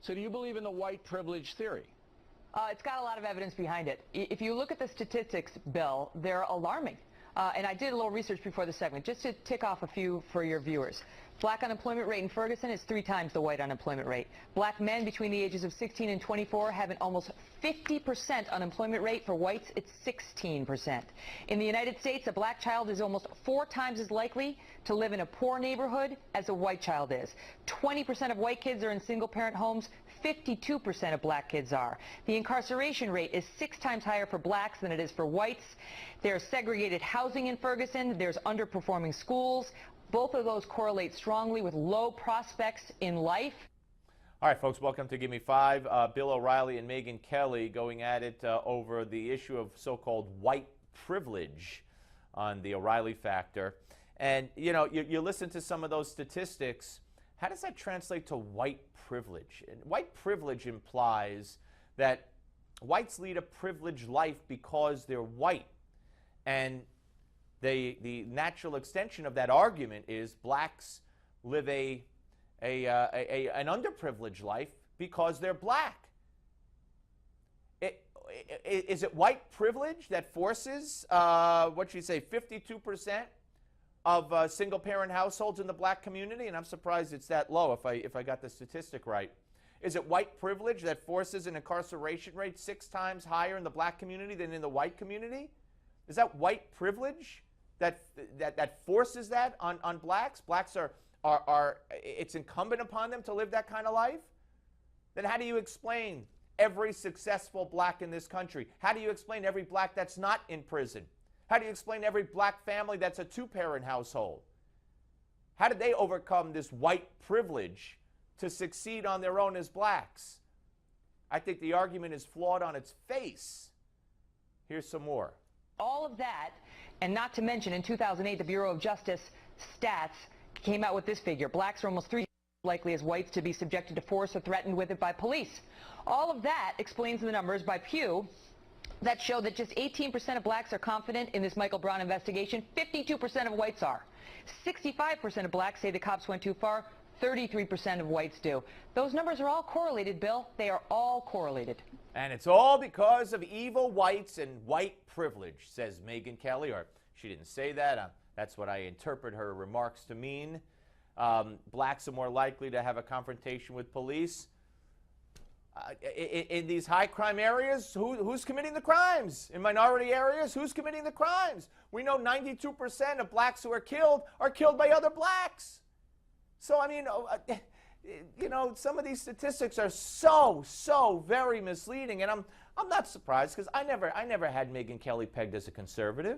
So do you believe in the white privilege theory? It's got a lot of evidence behind it. If you look at the statistics, Bill, they're alarming. And I did a little research before the segment, just to tick off a few for your viewers. Black unemployment rate in Ferguson is 3 times the white unemployment rate. Black men between the ages of 16 and 24 have an almost 50% unemployment rate. For whites, it's 16%. In the United States, a black child is almost 4 times as likely to live in a poor neighborhood as a white child is. 20% of white kids are in single-parent homes. 52% of black kids are. The incarceration rate is 6 times higher for blacks than it is for whites. There's segregated housing in Ferguson. There's underperforming schools. Both of those correlate strongly with low prospects in life. All right, folks, welcome to Give Me Five. Bill O'Reilly and Megyn Kelly going at it over the issue of so-called white privilege on the O'Reilly factor. And, you know, you listen to some of those statistics. How does that translate to white privilege? And white privilege implies that whites lead a privileged life because they're white. And the natural extension of that argument is blacks live an underprivileged life because they're black. Is it white privilege that forces, what should you say, 52% of single-parent households in the black community? And I'm surprised it's that low if I got the statistic right. Is it white privilege that forces an incarceration rate 6 times higher in the black community than in the white community? Is that white privilege that forces that on blacks? Blacks are it's incumbent upon them to live that kind of life? Then how do you explain every successful black in this country? How do you explain every black that's not in prison? How do you explain every black family that's a 2-parent household? How did they overcome this white privilege to succeed on their own as blacks? I think the argument is flawed on its face. Here's some more. All of that, and not to mention in 2008, the Bureau of Justice stats came out with this figure. Blacks are almost 3 times as likely as whites to be subjected to force or threatened with it by police. All of that explains the numbers by Pew that show that just 18% of blacks are confident in this Michael Brown investigation. 52% of whites are. 65% of blacks say the cops went too far. 33% of whites do. Those numbers are all correlated, Bill. They are all correlated. And it's all because of evil whites and white privilege, says Megyn Kelly. Or she didn't say that. That's what I interpret her remarks to mean. Blacks are more likely to have a confrontation with police. In these high crime areas, who's committing the crimes? In minority areas, who's committing the crimes? We know 92% of blacks who are killed by other blacks. So, I mean, you know, some of these statistics are so very misleading, and I'm not surprised because I never had Megyn Kelly pegged as a conservative.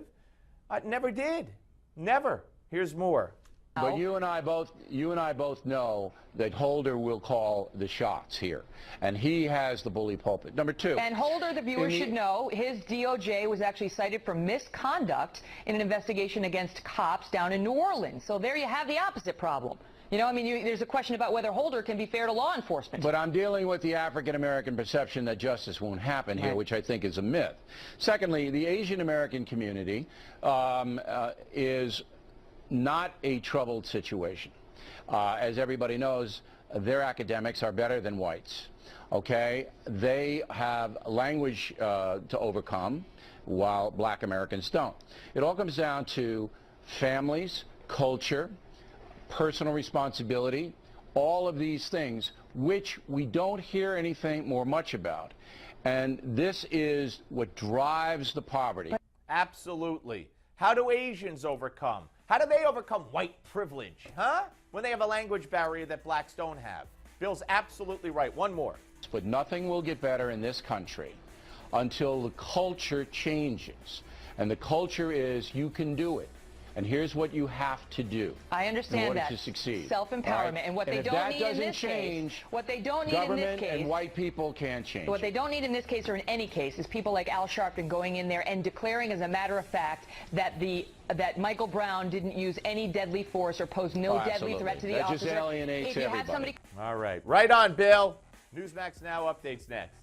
I never did. Never. Here's more. But you and I both know that Holder will call the shots here, and he has the bully pulpit. Number 2. And Holder, the viewers should know, his DOJ was actually cited for misconduct in an investigation against cops down in New Orleans. So there you have the opposite problem. You know, I mean, there's a question about whether Holder can be fair to law enforcement. But I'm dealing with the African-American perception that justice won't happen here, which I think is a myth. Secondly, the Asian-American community is not a troubled situation. As everybody knows, their academics are better than whites. Okay? They have language to overcome, while black Americans don't. It all comes down to families, culture, personal responsibility, all of these things, which we don't hear anything more much about. And this is what drives the poverty. Absolutely. How do Asians overcome? How do they overcome white privilege, huh? When they have a language barrier that blacks don't have. Bill's absolutely right. One more. But nothing will get better in this country until the culture changes. And the culture is you can do it. And here's what you have to do. I understand in order that. to succeed. Self-empowerment. Right? And what they don't need in this case, what they don't need in this case, government and white people can't change. What they don't need in this case or in any case is people like Al Sharpton going in there and declaring as a matter of fact that Michael Brown didn't use any deadly force or posed no deadly threat to the officer. That just alienates everybody. All right. Right on, Bill. Newsmax Now updates next.